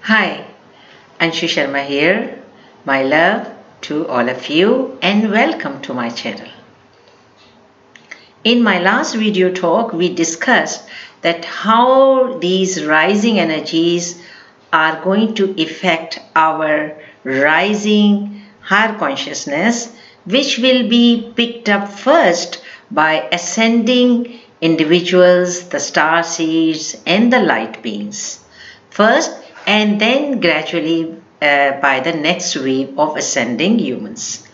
Hi, Anshu Sharma here. My love to all of you and welcome to my channel. In my last video talk, we discussed that how these rising energies are going to affect our rising higher consciousness, which will be picked up first by ascending individuals, the star seeds, and the light beings. First, and then gradually by the next wave of ascending humans.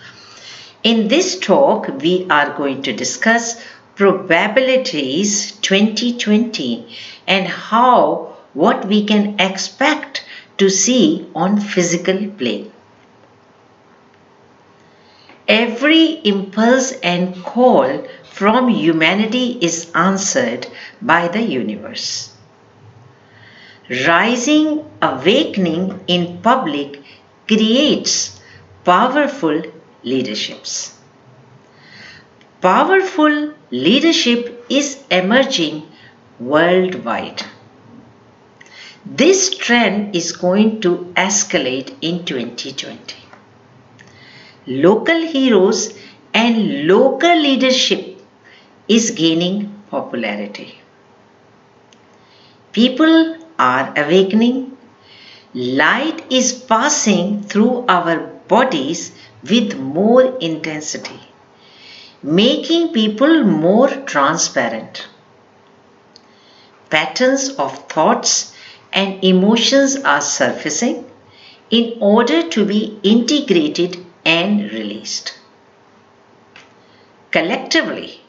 In this talk, we are going to discuss probabilities 2020 and how what we can expect to see on physical plane. Every impulse and call from humanity is answered by the universe. Rising awakening in public creates powerful leaderships. Powerful leadership is emerging worldwide. This trend is going to escalate in 2020. Local heroes and local leadership is gaining popularity. People are awakening. Light is passing through our bodies with more intensity, making people more transparent. Patterns of thoughts and emotions are surfacing in order to be integrated and released. Collectively,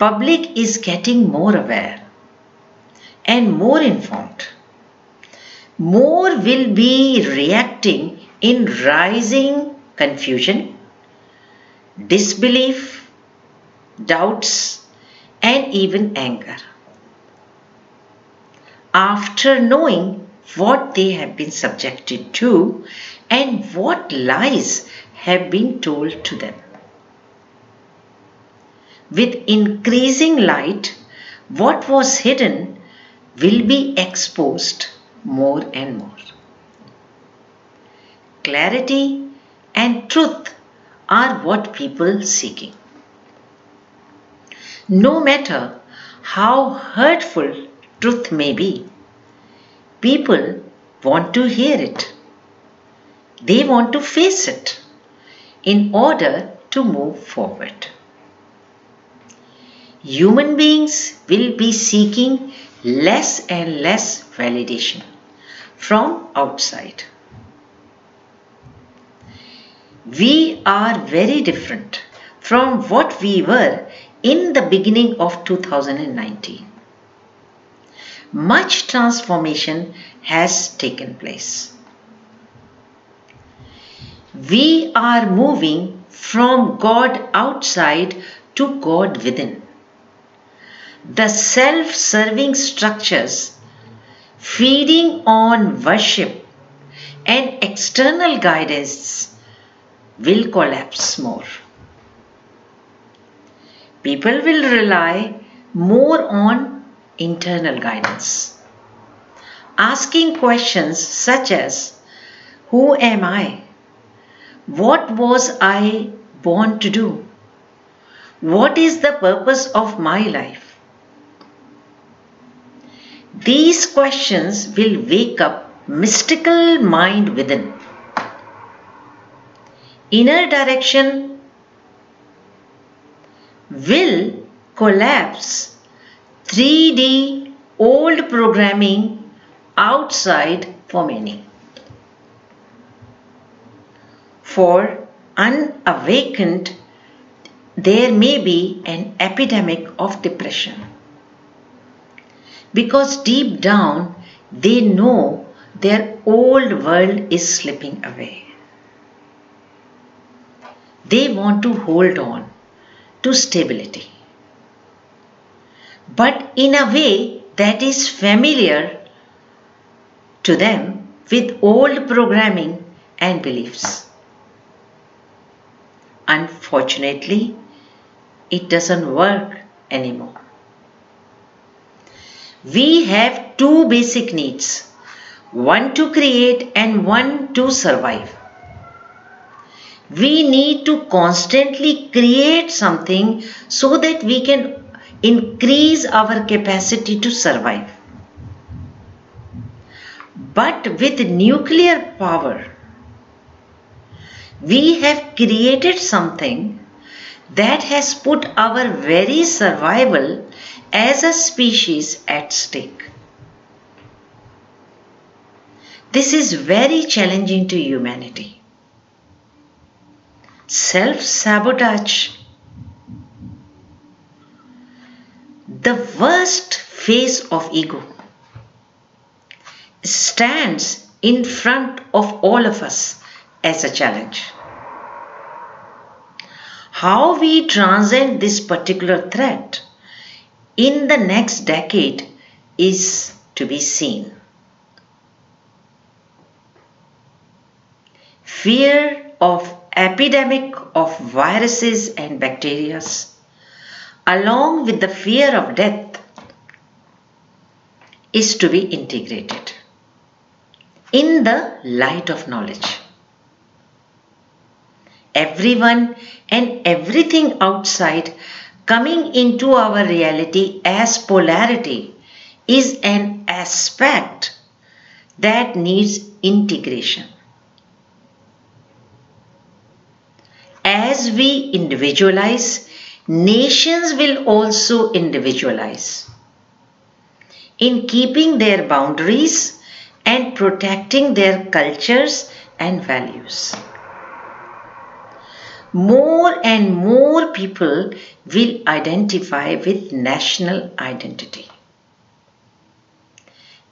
public is getting more aware and more informed. More will be reacting in rising confusion, disbelief, doubts, and even anger. After knowing what they have been subjected to and what lies have been told to them. With increasing light, what was hidden will be exposed more and more. Clarity and truth are what people seeking. No matter how hurtful truth may be, people want to hear it. They want to face it in order to move forward. Human beings will be seeking less and less validation from outside. We are very different from what we were in the beginning of 2019. Much transformation has taken place. We are moving from God outside to God within. The self-serving structures feeding on worship and external guidance will collapse more. People will rely more on internal guidance, asking questions such as, who am I? What was I born to do? What is the purpose of my life? These questions will wake up mystical mind within. Inner direction will collapse 3D old programming outside for many. For unawakened, there may be an epidemic of depression. Because deep down, they know their old world is slipping away. They want to hold on to stability, but in a way that is familiar to them with old programming and beliefs. Unfortunately, it doesn't work anymore. We have two basic needs. one to create and one to survive. We need to constantly create something so that we can increase our capacity to survive. But with nuclear power, we have created something that has put our very survival as a species at stake. This is very challenging to humanity. Self-sabotage, the worst face of ego, stands in front of all of us as a challenge. How we transcend this particular threat in the next decade is to be seen. Fear of epidemic of viruses and bacteria, along with the fear of death, is to be integrated in the light of knowledge. Everyone and everything outside coming into our reality as polarity is an aspect that needs integration. As we individualize, nations will also individualize in keeping their boundaries and protecting their cultures and values. More and more people will identify with national identity.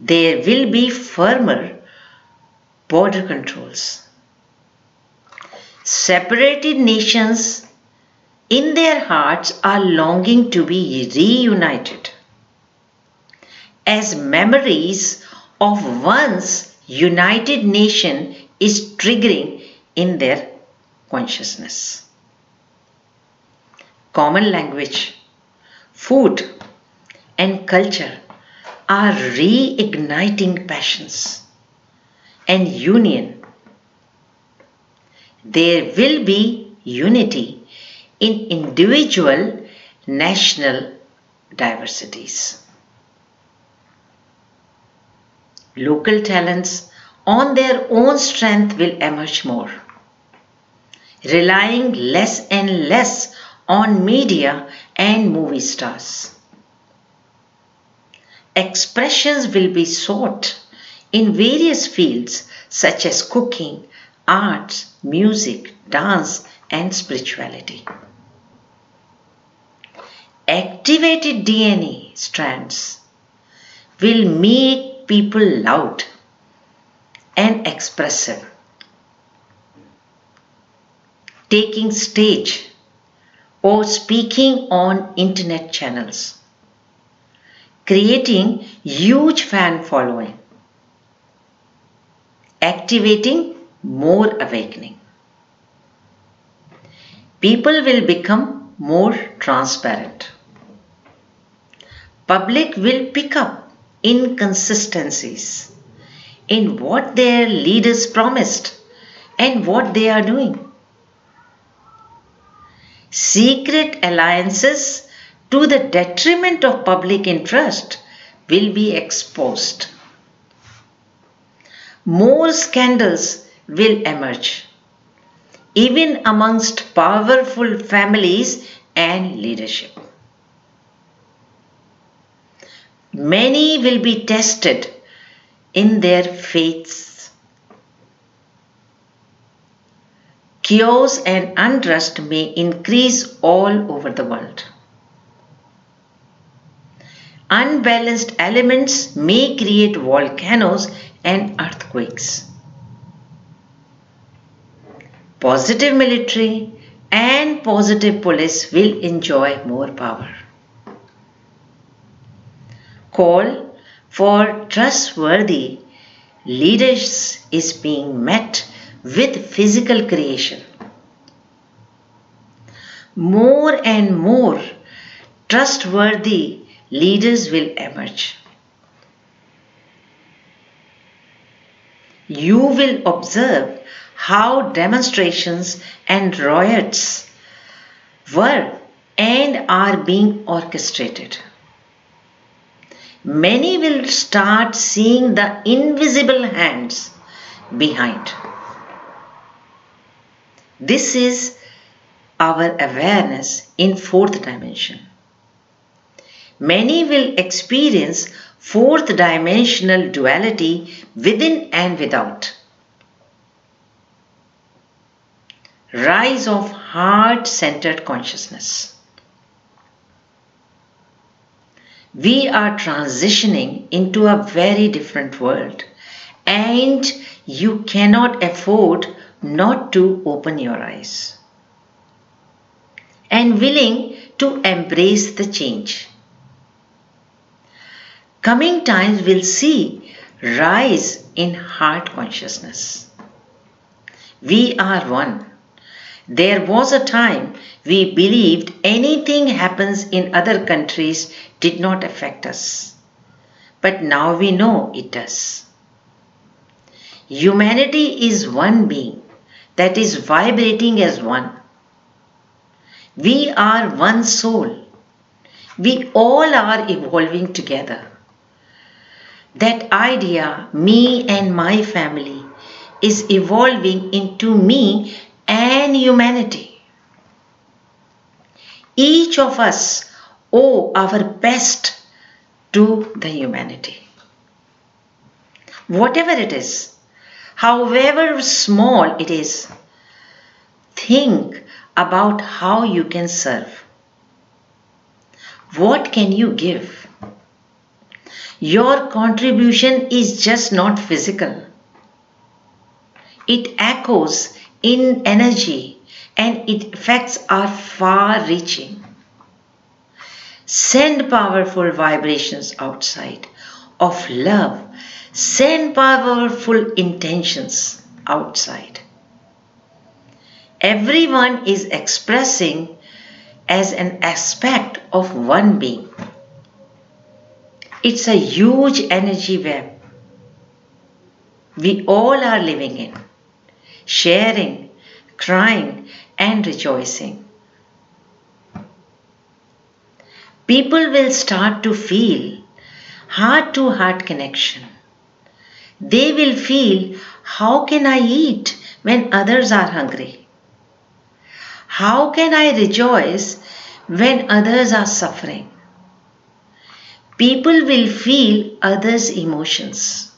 There will be firmer border controls. Separated nations in their hearts are longing to be reunited as memories of once united nation is triggering in their consciousness. Common language, food, and culture are reigniting passions and union. There will be unity in individual national diversities. Local talents on their own strength will emerge more, relying less and less on media and movie stars. Expressions will be sought in various fields such as cooking, arts, music, dance, and spirituality. Activated DNA strands will make people loud and expressive, taking stage or speaking on internet channels, creating huge fan following, activating more awakening. People will become more transparent. Public will pick up inconsistencies in what their leaders promised and what they are doing. Secret alliances to the detriment of public interest will be exposed. More scandals will emerge, even amongst powerful families and leadership. Many will be tested in their faiths. Chaos and unrest may increase all over the world. Unbalanced elements may create volcanoes and earthquakes. Positive military and positive police will enjoy more power. Call for trustworthy leaders is being met with physical creation. More and more trustworthy leaders will emerge. You will observe how demonstrations and riots were and are being orchestrated. Many will start seeing the invisible hands behind. This is our awareness in fourth dimension. Many will experience fourth dimensional duality within and without. Rise of heart-centered consciousness. We are transitioning into a very different world, and you cannot afford not to open your eyes and willing to embrace the change. Coming times will see rise in heart consciousness. We are one. There was a time we believed anything happens in other countries did not affect us. But now we know it does. Humanity is one being that is vibrating as one. We are one soul. We all are evolving together. That idea, me and my family, is evolving into me and humanity. Each of us owe our best to the humanity. Whatever it is, however small it is, think about how you can serve. What can you give? Your contribution is just not physical. It echoes in energy and its effects are far reaching. Send powerful vibrations outside of love. Send powerful intentions outside. Everyone is expressing as an aspect of one being. It's a huge energy web we all are living in, sharing, crying, and rejoicing. People will start to feel heart-to-heart connection. They will feel, how can I eat when others are hungry? How can I rejoice when others are suffering? People will feel others' emotions.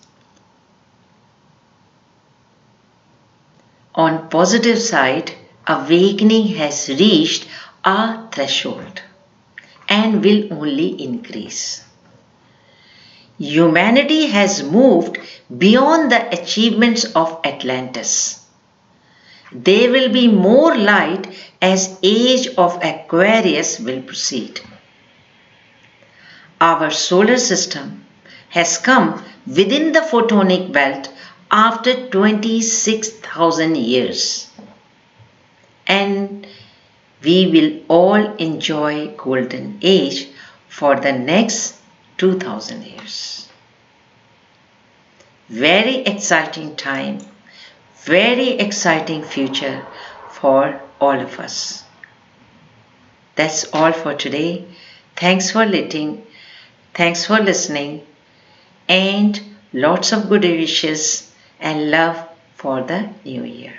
On positive side, awakening has reached a threshold and will only increase. Humanity has moved beyond the achievements of Atlantis. There will be more light as age of Aquarius will proceed. Our solar system has come within the photonic belt after 26,000 years. And we will all enjoy golden age for the next 2000 years. Very exciting time, very exciting future for all of us. That's all for today. Thanks for listening, and lots of good wishes and love for the new year.